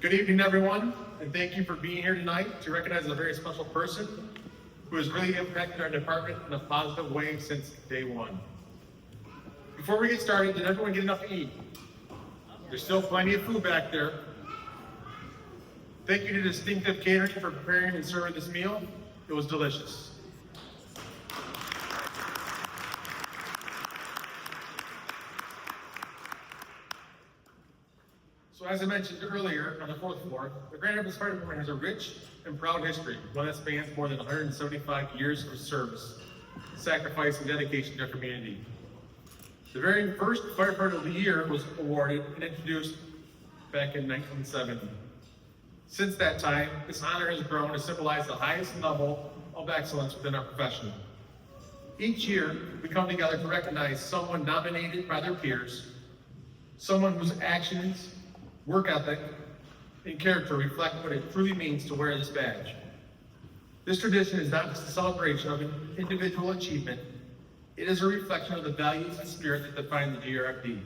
Good evening, everyone, and thank you for being here tonight to recognize a very special person who has really impacted our department in a positive way since day one. Before we get started, did everyone get enough to eat? There's still plenty of food back there. Thank you to Distinctive Catering for preparing and serving this meal. It was delicious. So as I mentioned earlier, on the fourth floor, the Grand Rapids Fire Department has a rich and proud history, one that spans more than 175 years of service, sacrifice, and dedication to our community. The very first Firefighter of the Year was awarded and introduced back in 1970. Since that time, this honor has grown to symbolize the highest level of excellence within our profession. Each year, we come together to recognize someone nominated by their peers, someone whose actions, work ethic, and character reflect what it truly means to wear this badge. This tradition is not just a celebration of an individual achievement, it is a reflection of the values and spirit that define the GRFD.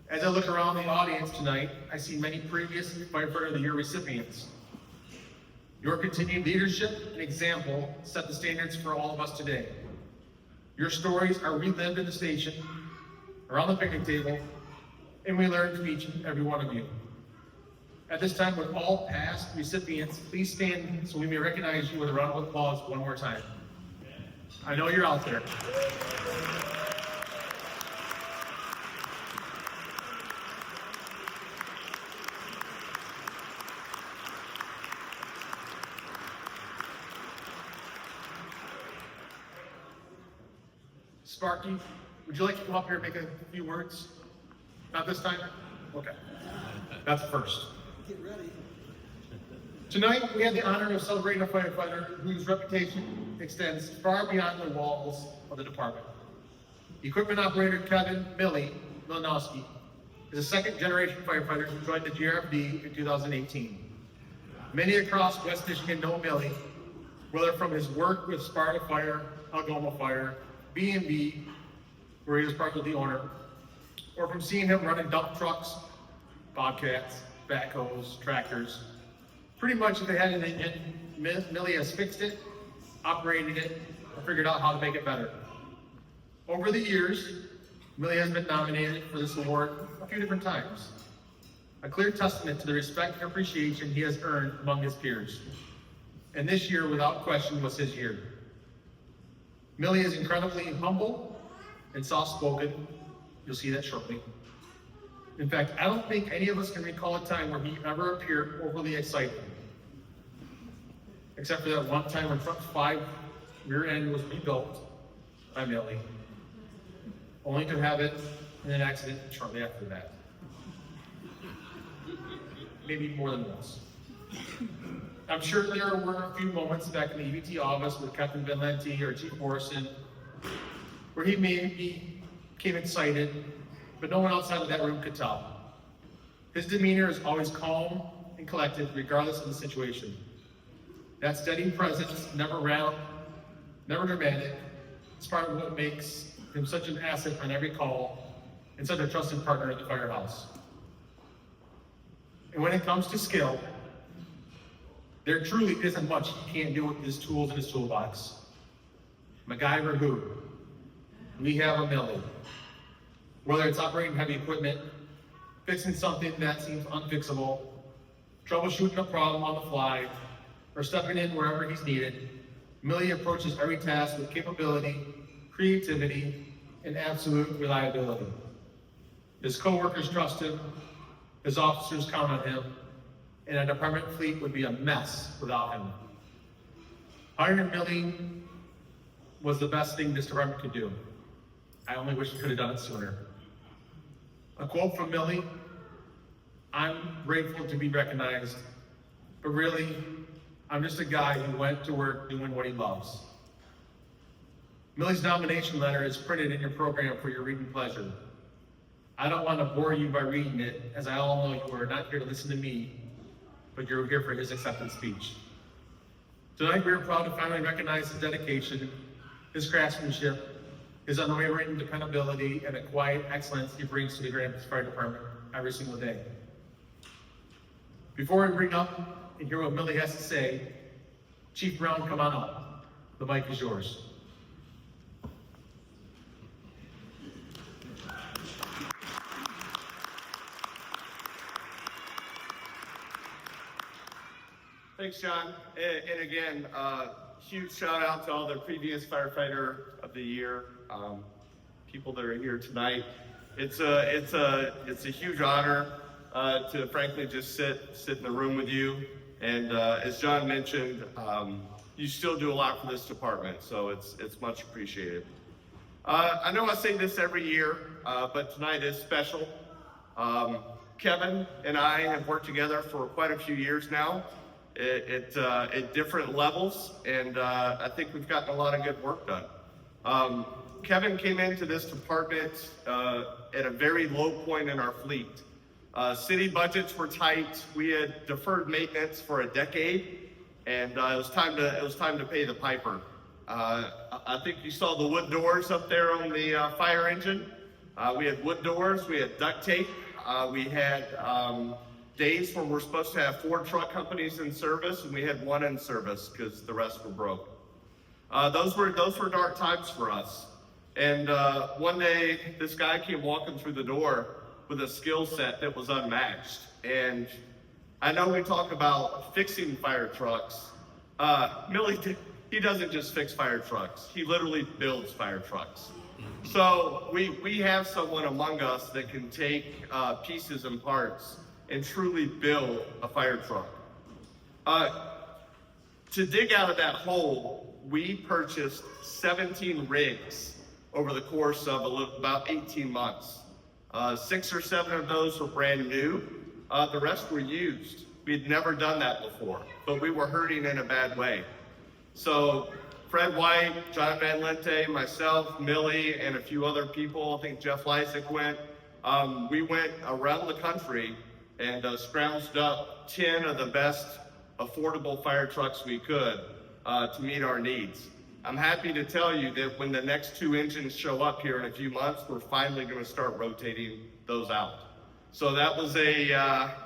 As I look around the audience tonight, I see many previous Firefighter of the Year recipients. Your continued leadership and example set the standards for all of us today. Your stories are relived in the station, around the picnic table, and we learn from each and every one of you. At this time, would all past recipients please stand so we may recognize you with a round of applause one more time. I know you're out there. Sparky, would you like to come up here and make a few words? Not this time? Okay. That's first. Get ready. Tonight, we have the honor of celebrating a firefighter whose reputation extends far beyond the walls of the department. Equipment operator Kevin Milanowski is a second-generation firefighter who joined the GRFD in 2018. Many across West Michigan know Millie, whether from his work with Sparta Fire, Algoma Fire, B&B, where he was part of the owner, or from seeing him running dump trucks, bobcats, backhoes, tractors. Pretty much if they had an engine, Millie has fixed it, operated it, and figured out how to make it better. Over the years, Millie has been nominated for this award a few different times. A clear testament to the respect and appreciation he has earned among his peers. And this year, without question, was his year. Millie is incredibly humble and soft-spoken. You'll see that shortly. In fact, I don't think any of us can recall a time where he ever appeared overly excited. Except for that one time when truck 5 rear end was rebuilt by Millie, only to have it in an accident shortly after that. Maybe more than once. I'm sure there were a few moments back in the EVT office with Captain Valenti or Chief Morrison where he maybe became excited, but no one outside of that room could tell. His demeanor is always calm and collected, regardless of the situation. That steady presence, never loud, never dramatic, is part of what makes him such an asset on every call and such a trusted partner at the firehouse. And when it comes to skill, there truly isn't much he can't do with his tools in his toolbox. MacGyver who? We have a Millie. Whether it's operating heavy equipment, fixing something that seems unfixable, troubleshooting a problem on the fly, or stepping in wherever he's needed, Millie approaches every task with capability, creativity, and absolute reliability. His coworkers trust him, his officers count on him, and a department fleet would be a mess without him. Hiring Millie was the best thing this department could do. I only wish we could have done it sooner. A quote from Millie, "I'm grateful to be recognized, but really, I'm just a guy who went to work doing what he loves." Millie's nomination letter is printed in your program for your reading pleasure. I don't want to bore you by reading it, as I all know you are not here to listen to me, but you're here for his acceptance speech. Tonight, we are proud to finally recognize his dedication, his craftsmanship, his unwavering dependability, and the quiet excellence he brings to the Grand Rapids Fire Department every single day. Before I bring up and hear what Millie has to say, Chief Brown, come on up. The mic is yours. Thanks, John. And again, huge shout out to all the previous Firefighter of the Year, people that are here tonight. It's a huge honor to frankly just sit in the room with you. And as John mentioned, you still do a lot for this department, so it's much appreciated. I know I say this every year, but tonight is special. Kevin and I have worked together for quite a few years now. At different levels, and I think we've gotten a lot of good work done. Kevin came into this department at a very low point in our fleet. City budgets were tight. We had deferred maintenance for a decade, and it was time to pay the piper. I think you saw the wood doors up there on the fire engine. We had wood doors. We had duct tape. We had days where we're supposed to have 4 truck companies in service, and we had 1 in service because the rest were broke. Those were dark times for us. And one day, this guy came walking through the door with a skill set that was unmatched. And I know we talk about fixing fire trucks. Millie, he doesn't just fix fire trucks. He literally builds fire trucks. So we have someone among us that can take pieces and parts and truly build a fire truck. To dig out of that hole, we purchased 17 rigs over the course of about 18 months. 6 or 7 of those were brand new. The rest were used. We had never done that before, but we were hurting in a bad way. So Fred White, John Van Lente, myself, Millie, and a few other people, I think Jeff Lysick went, we went around the country and scrounged up 10 of the best affordable fire trucks we could to meet our needs. I'm happy to tell you that when the next 2 engines show up here in a few months, we're finally going to start rotating those out. So that was it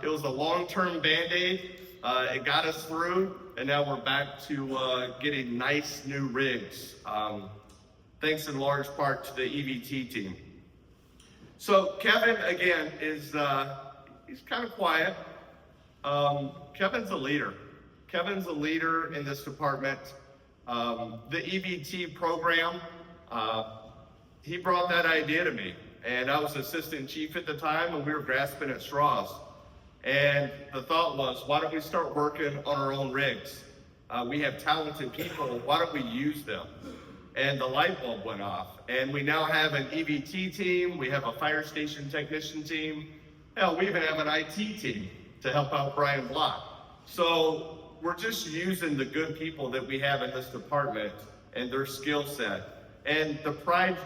was a long-term Band-Aid. It got us through, and now we're back to getting nice new rigs, thanks in large part to the EVT team. So Kevin, again, is he's kind of quiet. Kevin's a leader. Kevin's a leader in this department. The EVT program, he brought that idea to me, and I was assistant chief at the time, and we were grasping at straws. And the thought was, why don't we start working on our own rigs? We have talented people, why don't we use them? And the light bulb went off, and we now have an EVT team, we have a fire station technician team, hell, we even have an IT team to help out Brian Block. So we're just using the good people that we have in this department and their skill set. And the pride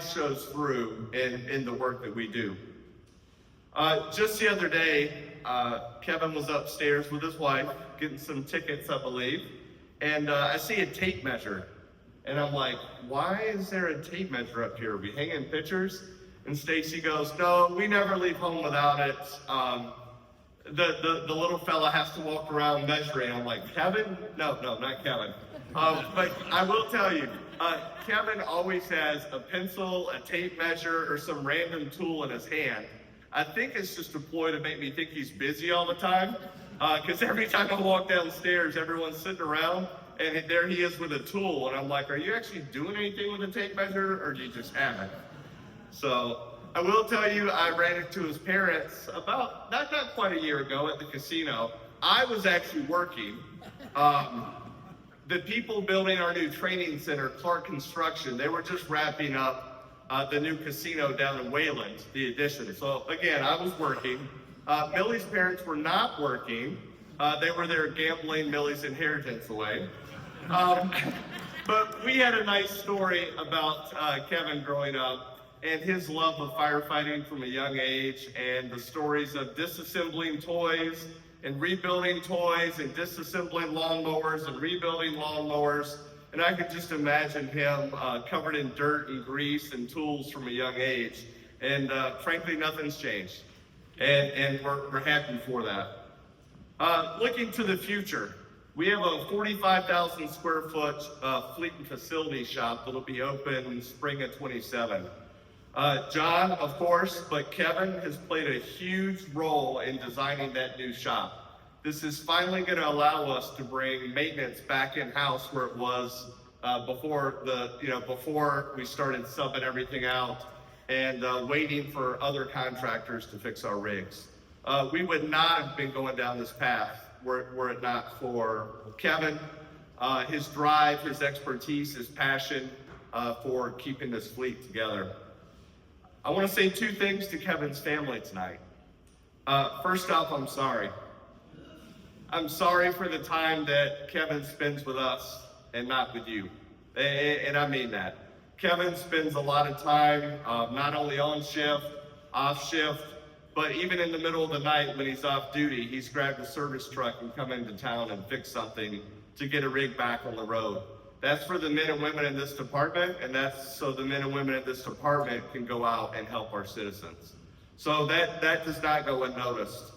shows through in the work that we do. Just the other day, Kevin was upstairs with his wife, getting some tickets, I believe, and I see a tape measure. And I'm like, why is there a tape measure up here? Are we hanging pictures? And Stacy goes, no, we never leave home without it. The little fella has to walk around measuring. I'm like, Kevin? No, not Kevin. But I will tell you, Kevin always has a pencil, a tape measure, or some random tool in his hand. I think it's just a ploy to make me think he's busy all the time. Because every time I walk downstairs, everyone's sitting around, and there he is with a tool. And I'm like, are you actually doing anything with a tape measure, or do you just have it? So I will tell you, I ran into his parents about not quite a year ago at the casino. I was actually working. The people building our new training center, Clark Construction, they were just wrapping up the new casino down in Wayland, the addition. So again, I was working. Millie's parents were not working. They were there gambling Millie's inheritance away. But we had a nice story about Kevin growing up and his love of firefighting from a young age, and the stories of disassembling toys and rebuilding toys and disassembling lawnmowers and rebuilding lawnmowers. And I could just imagine him covered in dirt and grease and tools from a young age. And frankly, nothing's changed. And we're happy for that. Looking to the future, we have a 45,000 square foot fleet and facility shop that'll be open in spring of 27. John, of course, but Kevin has played a huge role in designing that new shop. This is finally going to allow us to bring maintenance back in-house where it was before we started subbing everything out and waiting for other contractors to fix our rigs. We would not have been going down this path were it not for Kevin, his drive, his expertise, his passion for keeping this fleet together. I want to say two things to Kevin's family tonight. First off, I'm sorry. I'm sorry for the time that Kevin spends with us and not with you. And I mean that. Kevin spends a lot of time, not only on shift, off shift, but even in the middle of the night when he's off duty, he's grabbed a service truck and come into town and fix something to get a rig back on the road. That's for the men and women in this department, and that's so the men and women in this department can go out and help our citizens. So that does not go unnoticed.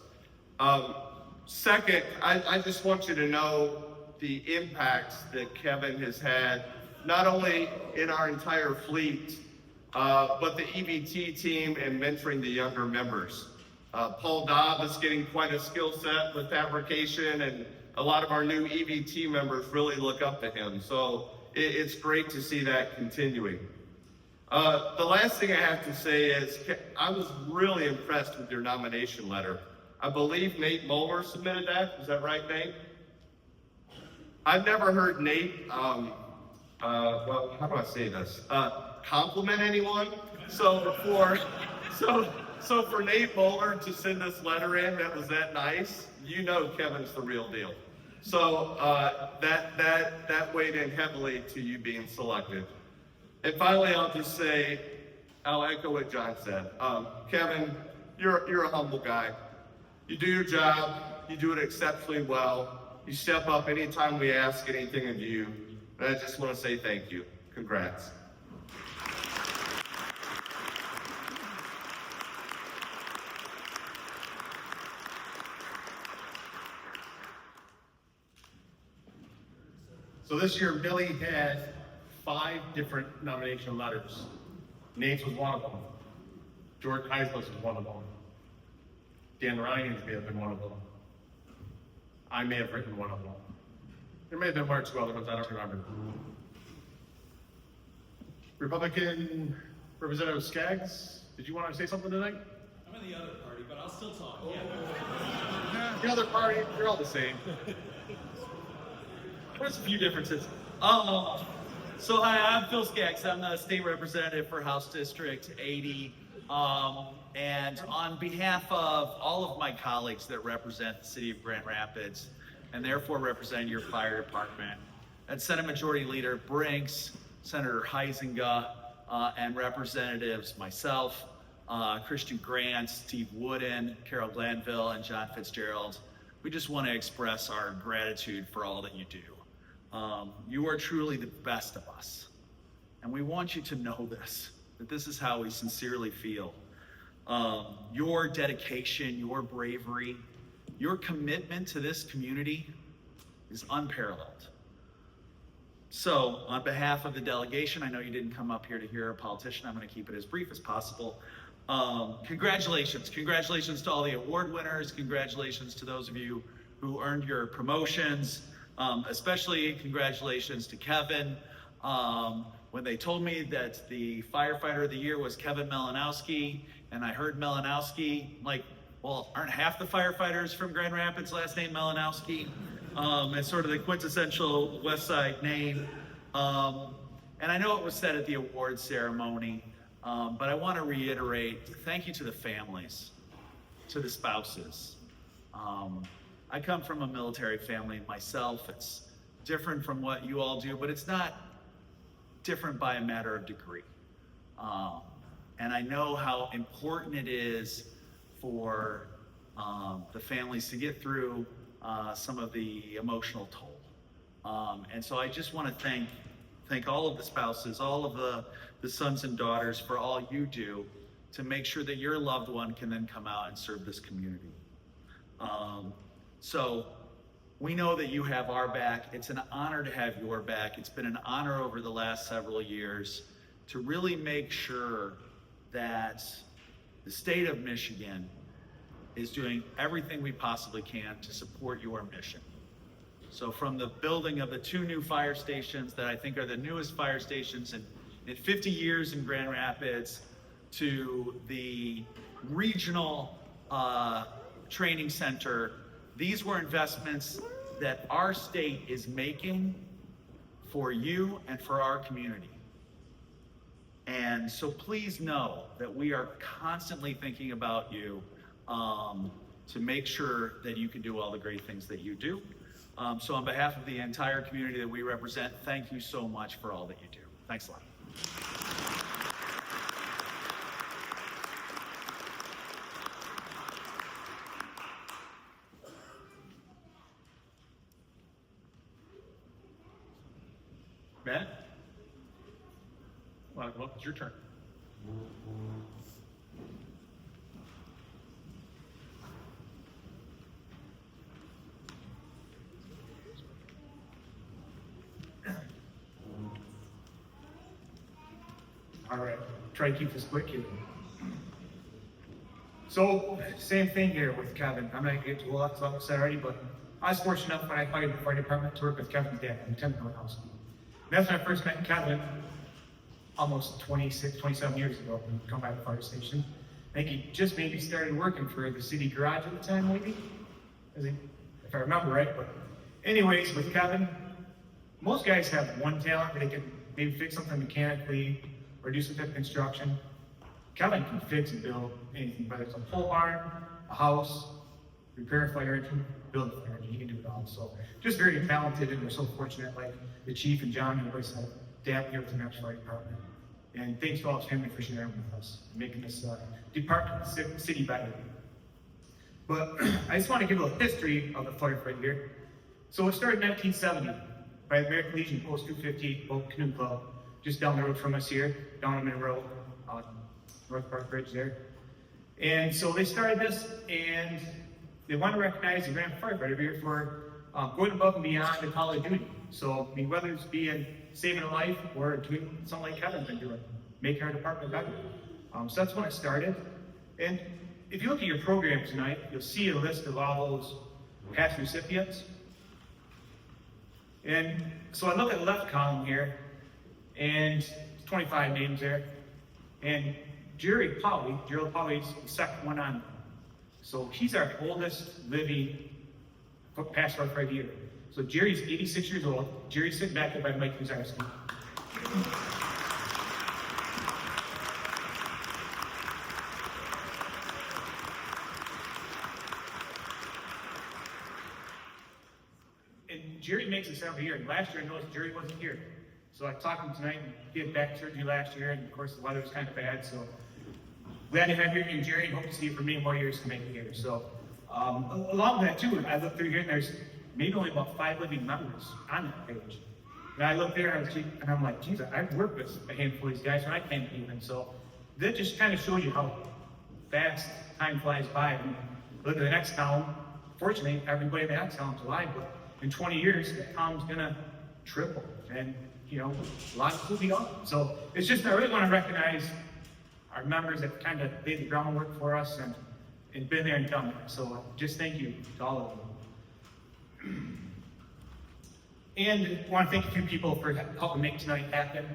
Second, I just want you to know the impacts that Kevin has had, not only in our entire fleet, but the EVT team and mentoring the younger members. Paul Dobb is getting quite a skill set with fabrication, and a lot of our new EVT members really look up to him. So it's great to see that continuing. The last thing I have to say is I was really impressed with your nomination letter. I believe Nate Moeller submitted that. Is that right, Nate? I've never heard Nate, well, how do I say this? Compliment anyone. So for Nate Moeller to send this letter in that was that nice, you know Kevin's the real deal. So that weighed in heavily to you being selected. And finally, I'll just say, I'll echo what John said. Kevin, you're a humble guy. You do your job. You do it exceptionally well. You step up anytime we ask anything of you. And I just want to say thank you. Congrats. So this year, Billy had 5 different nomination letters. Nate's was one of them. George Heisler's was one of them. Dan Ryan's may have been one of them. I may have written one of them. There may have been 1 or 2 other ones, I don't remember. Republican Representative Skaggs, did you want to say something tonight? I'm in the other party, but I'll still talk. Yeah. The other party, you're all the same. There's a few differences. So hi, I'm Phil Skaggs. I'm the state representative for House District 80. And on behalf of all of my colleagues that represent the city of Grand Rapids, and therefore represent your fire department, and Senate Majority Leader Brinks, Senator Huizenga, and representatives myself, Christian Grant, Steve Wooden, Carol Glanville, and John Fitzgerald, we just want to express our gratitude for all that you do. You are truly the best of us. And we want you to know this, that this is how we sincerely feel. Your dedication, your bravery, your commitment to this community is unparalleled. So, on behalf of the delegation, I know you didn't come up here to hear a politician. I'm going to keep it as brief as possible. Congratulations. Congratulations to all the award winners. Congratulations to those of you who earned your promotions. Especially congratulations to Kevin. When they told me that the Firefighter of the Year was Kevin Milanowski, and I heard Milanowski, I'm like, well, aren't half the firefighters from Grand Rapids last name Milanowski? It's sort of the quintessential West Side name. And I know it was said at the awards ceremony, but I want to reiterate, thank you to the families, to the spouses. I come from a military family myself. It's different from what you all do, but it's not different by a matter of degree. And I know how important it is for the families to get through some of the emotional toll. And so I just want to thank all of the spouses, all of the sons and daughters for all you do to make sure that your loved one can then come out and serve this community. So we know that you have our back. It's an honor to have your back. It's been an honor over the last several years to really make sure that the state of Michigan is doing everything we possibly can to support your mission. So from the building of the 2 new fire stations that I think are the newest fire stations in 50 years in Grand Rapids, to the regional training center, these were investments that our state is making for you and for our community. And so please know that we are constantly thinking about you to make sure that you can do all the great things that you do. So on behalf of the entire community that we represent, thank you so much for all that you do. Thanks a lot. Matt? Well, it's your turn. All right, try to keep this quick here. So, same thing here with Kevin. I'm not gonna get to a lot of this already, but I was fortunate enough when I applied to the fire department to work with Kevin's dad, Kevin Milanowski. That's when I first met Kevin, almost 26, 27 years ago, when we come by the fire station. I think he just maybe started working for the city garage at the time, maybe, if I remember right. But anyways, with Kevin, most guys have one talent. They can maybe fix something mechanically or do some type of construction. Kevin can fix and build anything, whether it's a pole barn, a house, repair a fire engine, build a fire engine. He can do it all. So just very talented, and we're so fortunate, like the chief and John and everybody said, dad here with the Maps Fire Department. And thanks to all his family for sharing with us, making this department, city better. But I just want to give a little history of the firefight here. So it started in 1970 by the American Legion Post 258 Boat Canoe Club, just down the road from us here, down on Monroe, North Park Bridge there. And so they started this, and they want to recognize the Grand Firefighter here for going above and beyond the call of duty. So, I mean, whether it's being saving a life or doing something like Kevin's been doing, making our department better. So that's when it started. And if you look at your program tonight, you'll see a list of all those past recipients. And so I look at the left column here, and 25 names there. And Gerald Powley's the second one on. So he's our oldest living past firefighter here. So Jerry's 86 years old. Jerry's sitting back there by Mike Kuzarski. And Jerry makes this every year. And last year I noticed Jerry wasn't here. So I talked to him tonight, and he had back surgery last year, and of course the weather was kind of bad, so glad to have you and Jerry, and hope to see you for many more years to make it here. So along with that too, I looked through here and there's maybe only about 5 living members on that page. And I looked there and I'm like, geez, I've worked with a handful of these guys when I can't even. So that just kind of shows you how fast time flies by. And look at the next column. Fortunately, everybody in the next column's alive, but in 20 years, the column's gonna triple. And you know, a lot of people be gone. So it's just, I really want to recognize our members that kind of laid the groundwork for us and been there and done it. So just thank you to all of them. And I want to thank a few people for helping make tonight happen.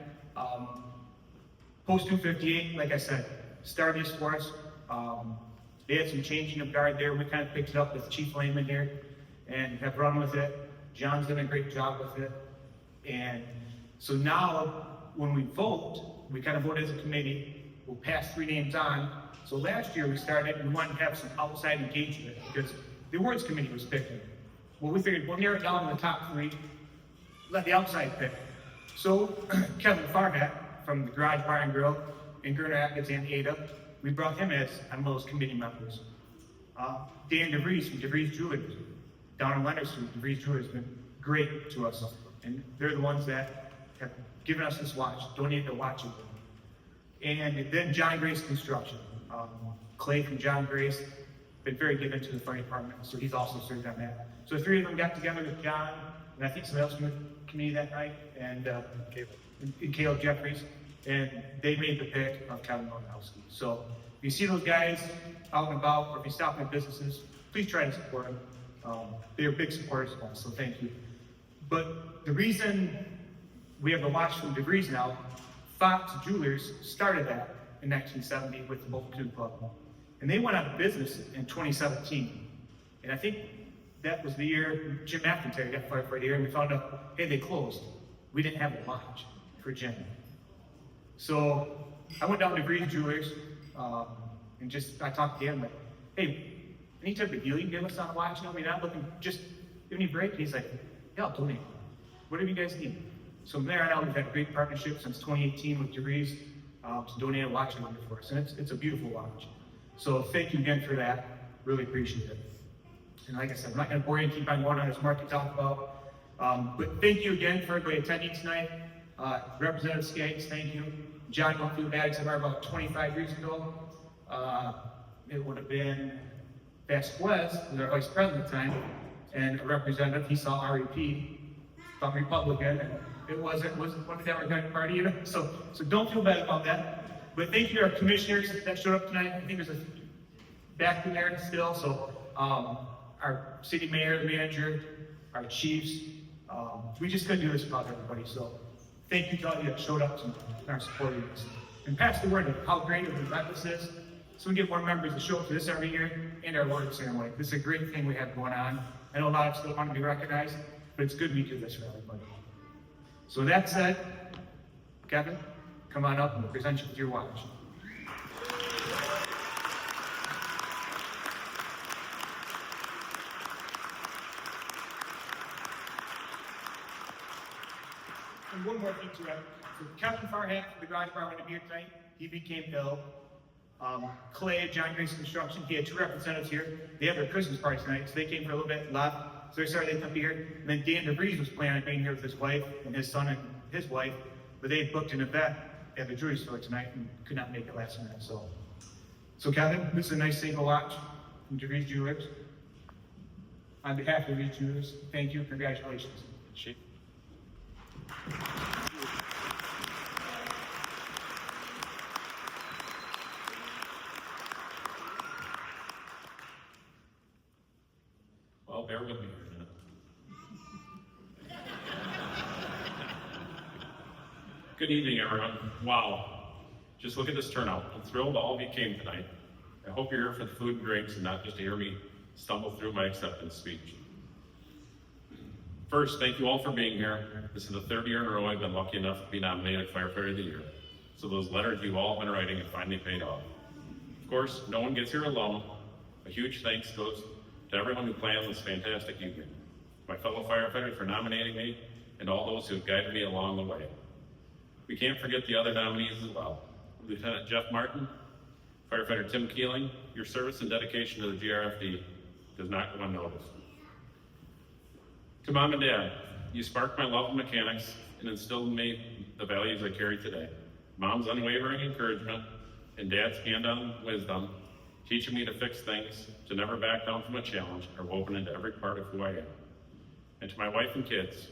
Post 258, like I said, started this for us. They had some changing of guard there. We kind of picked it up with Chief Lehman here and have run with it. John's done a great job with it. And so now, when we vote, we kind of vote as a committee. We'll pass 3 names on. So last year we started, and we wanted to have some outside engagement because the awards committee was picking. Well, we figured we'll narrow it down to the top 3, let the outside pick. So Kevin Farhat from the Garage Bar and Grill in Grand Rapids and Ada, we brought him as one of those committee members. Dan DeVries from DeVries Jewelry, down in Leonard Street. DeVries Jewelry has been great to us, and they're the ones that have given us this watch, donated the watch. And then John Grace Construction. Clay from John Grace, been very given to the fire department, so he's also served on that. So the three of them got together with John, and I think somebody else from the committee that night, and Caleb Jeffries, and they made the pick of Kevin Milanowski. So if you see those guys out and about, or if you stop in businesses, please try to support them. They're big supporters of us, so thank you. But the reason we have the watch from DeVries now, Fox Jewelers started that in 1970 with the Multitude Club. And they went out of business in 2017. And I think that was the year Jim McIntyre got fired for the year, and we found out, hey, they closed. We didn't have a watch for Jim. So I went down to DeVries Jewelers, and I talked to him, like, hey, any type of deal you can give us on a watch? We're not looking, just give me a break. And he's like, yeah, I'll donate. Whatever you guys need. So from there on out, we've had a great partnership since 2018 with DeVries to donate a watch for us. And it's a beautiful watch. So thank you again for that. Really appreciate it. And like I said, I'm not going to bore you and keep on going on as Mark to talk about. But thank you again for everybody attending tonight. Representative Skaggs, thank you. John went through the bags of ours about 25 years ago. It would have been Vasquez, who was our vice president at the time, and a representative. He saw REP, thought Republican, and it wasn't one of the Democratic Party either. So don't feel bad about that. But thank you to our commissioners that showed up tonight. I think there's a back there still. So our city mayor, the manager, our chiefs, we just couldn't do this without everybody. So thank you to all you that showed up and are supporting us. And pass the word of how great of an event this is. So we get more members to show up to this every year and our award ceremony. This is a great thing we have going on. I know a lot of us still want to be recognized, but it's good we do this for everybody. So with that said, Kevin, come on up and we'll present you with your watch. And one more thing to add. So Kevin Farhat from the garage department here tonight, he became ill. Clay, John Grace Construction, he had two representatives here. They had their Christmas party tonight, so they came for a little bit, left. So they started to come here. And then Dan DeVries was planning on being here with his wife and his son and his wife, but they had booked an event at the jewelry store tonight and could not make it last minute. So Kevin, this is a nice single watch from DeVries Jewelers. On behalf of DeVries Jewelers, thank you, congratulations. Well, bear with me here a minute. Good evening, everyone. Wow. Just look at this turnout. I'm thrilled all of you came tonight. I hope you're here for the food and drinks and not just to hear me stumble through my acceptance speech. First, thank you all for being here. This is the third year in a row I've been lucky enough to be nominated Firefighter of the Year. So those letters you've all been writing have finally paid off. Of course, no one gets here alone. A huge thanks goes to everyone who planned this fantastic evening, my fellow firefighters for nominating me, and all those who have guided me along the way. We can't forget the other nominees as well. Lieutenant Jeff Martin, Firefighter Tim Keeling, your service and dedication to the GRFD does not go unnoticed. To Mom and Dad, you sparked my love of mechanics and instilled in me the values I carry today. Mom's unwavering encouragement and Dad's hand-on wisdom, teaching me to fix things, to never back down from a challenge, are woven into every part of who I am. And to my wife and kids,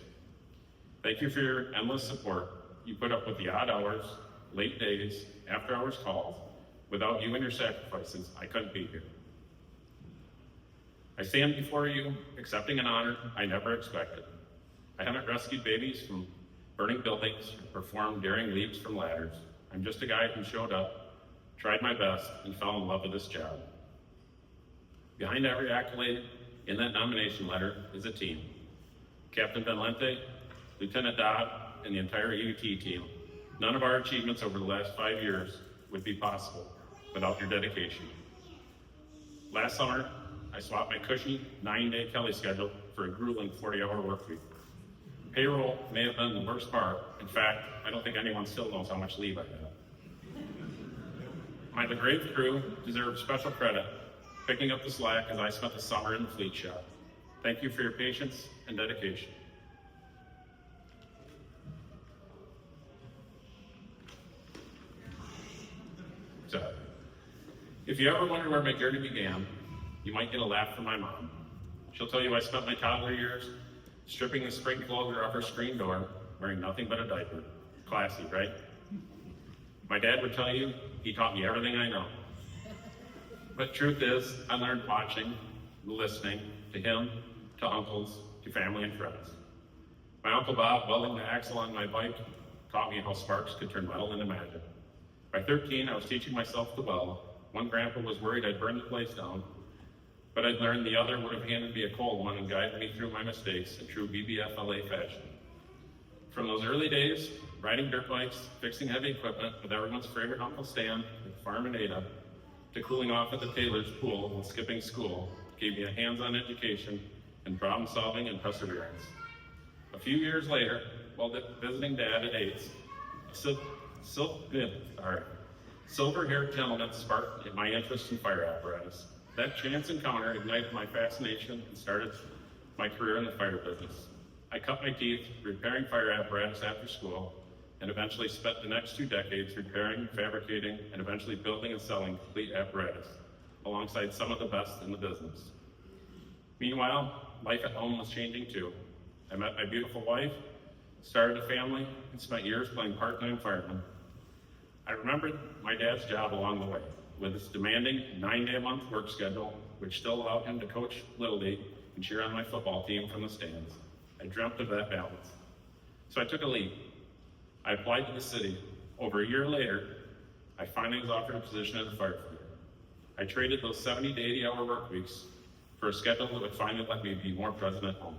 thank you for your endless support. You put up with the odd hours, late days, after-hours calls. Without you and your sacrifices, I couldn't be here. I stand before you accepting an honor I never expected. I haven't rescued babies from burning buildings or performed daring leaps from ladders. I'm just a guy who showed up, tried my best, and fell in love with this job. Behind every accolade in that nomination letter is a team. Captain Benlente, Lieutenant Dodd, and the entire EUT team. None of our achievements over the last 5 years would be possible without your dedication. Last summer, I swapped my cushy 9-day Kelly schedule for a grueling 40-hour work week. Payroll may have been the worst part. In fact, I don't think anyone still knows how much leave I have. My brave crew deserves special credit, picking up the slack as I spent the summer in the fleet shop. Thank you for your patience and dedication. So, if you ever wonder where my journey began, you might get a laugh from my mom. She'll tell you I spent my toddler years stripping the spring closure off her screen door, wearing nothing but a diaper. Classy, right? My dad would tell you he taught me everything I know. But truth is, I learned watching, listening to him, to uncles, to family and friends. My Uncle Bob welding the axle on my bike taught me how sparks could turn metal into magic. By 13, I was teaching myself to weld. One grandpa was worried I'd burn the place down, but I'd learned the other would have handed me a cold one and guided me through my mistakes in true BBFLA fashion. From those early days, riding dirt bikes, fixing heavy equipment with everyone's favorite Uncle Stan at the farm in Ada, to cooling off at the Taylor's pool and skipping school, gave me a hands-on education in problem solving and perseverance. A few years later, while visiting Dad at Ates, a silver-haired gentleman sparked my interest in fire apparatus. That chance encounter ignited my fascination and started my career in the fire business. I cut my teeth repairing fire apparatus after school and eventually spent the next 2 decades repairing, fabricating, and eventually building and selling complete apparatus alongside some of the best in the business. Meanwhile, life at home was changing too. I met my beautiful wife, started a family, and spent years playing part-time fireman. I remembered my dad's job along the way, with his demanding 9-day-a-month work schedule, which still allowed him to coach Little League and cheer on my football team from the stands. I dreamt of that balance. So I took a leap. I applied to the city. Over a year later, I finally was offered a position as a firefighter. I traded those 70 to 80-hour work weeks for a schedule that would finally let me be more present at home.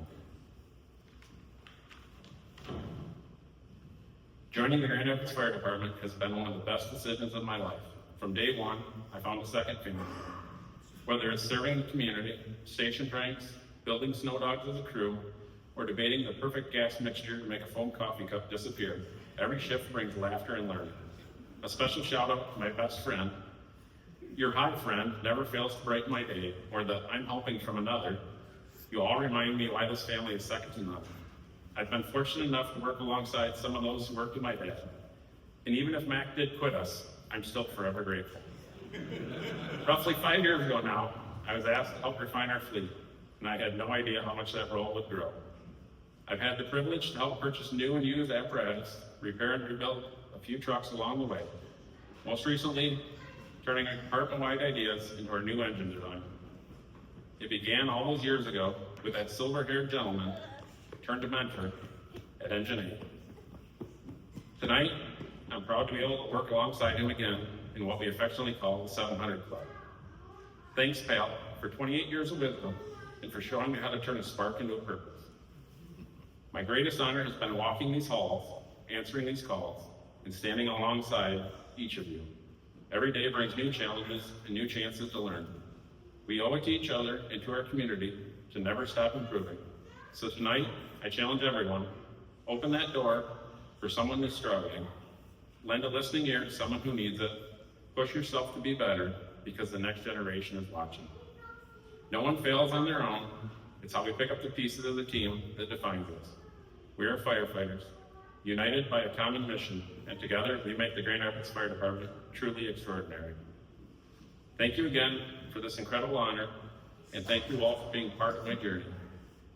Joining the Grand Rapids Fire Department has been one of the best decisions of my life. From day one, I found a second family. Whether it's serving the community, station ranks, building snow dogs as a crew, or debating the perfect gas mixture to make a foam coffee cup disappear, every shift brings laughter and learning. A special shout out to my best friend. Your hi friend never fails to brighten my day, or the I'm helping from another. You all remind me why this family is second to none. I've been fortunate enough to work alongside some of those who worked with my dad. And even if Mac did quit us, I'm still forever grateful. Roughly 5 years ago now, I was asked to help refine our fleet, and I had no idea how much that role would grow. I've had the privilege to help purchase new and used apparatus, repair and rebuild a few trucks along the way. Most recently, turning our department-wide ideas into our new engine design. It began all those years ago with that silver-haired gentleman turned to mentor at Engine 8. Tonight, I'm proud to be able to work alongside him again in what we affectionately call the 700 Club. Thanks, pal, for 28 years of wisdom and for showing me how to turn a spark into a purpose. My greatest honor has been walking these halls, answering these calls, and standing alongside each of you. Every day brings new challenges and new chances to learn. We owe it to each other and to our community to never stop improving. So tonight, I challenge everyone, open that door for someone who's struggling. Lend a listening ear to someone who needs it. Push yourself to be better because the next generation is watching. No one fails on their own. It's how we pick up the pieces of the team that defines us. We are firefighters, united by a common mission, and together we make the Grand Rapids Fire Department truly extraordinary. Thank you again for this incredible honor, and thank you all for being part of my journey.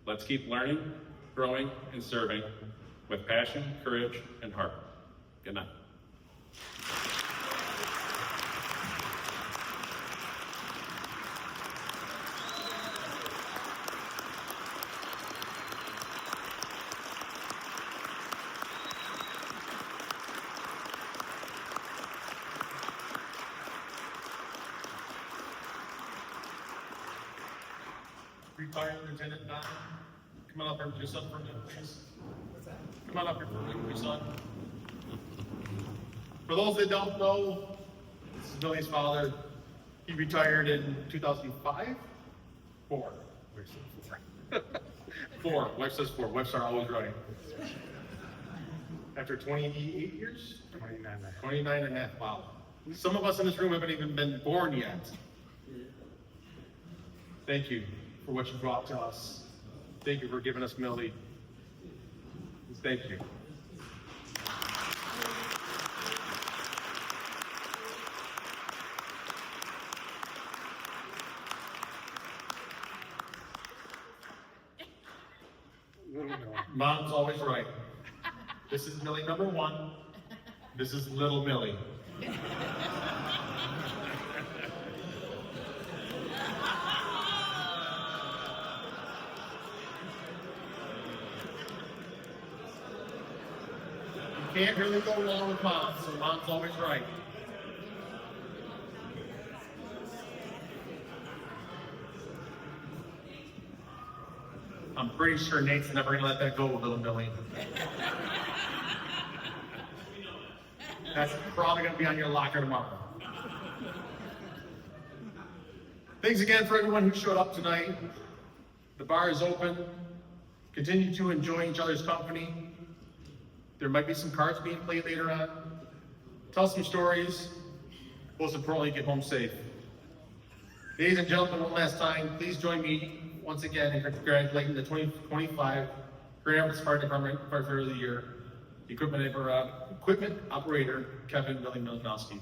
Let's keep learning, growing, and serving with passion, courage, and heart. Good night. Retired Lieutenant Don, come on up here with your son for a minute, please. What's that? Come on up here for a minute with your son. For those that don't know, this is Billy's father. He retired in 2005? 4. Four. Wife says 4. Wives are always right. After 28 years? 29 and a half. Wow. Some of us in this room haven't even been born yet. Thank you for what you brought to us. Thank you for giving us Millie. Thank you. Mom's always right. This is Millie number 1. This is little Millie. You can't really go wrong with mom, so mom's always right. I'm pretty sure Nate's never gonna let that go with little Millie. That's probably gonna be on your locker tomorrow. Thanks again for everyone who showed up tonight. The bar is open. Continue to enjoy each other's company. There might be some cards being played later on. Tell some stories. Most importantly, get home safe. Ladies and gentlemen, one last time, please join me once again in congratulating the 2025 Grand Rapids Fire Department Firefighter of the Year, equipment operator Kevin Milanowski.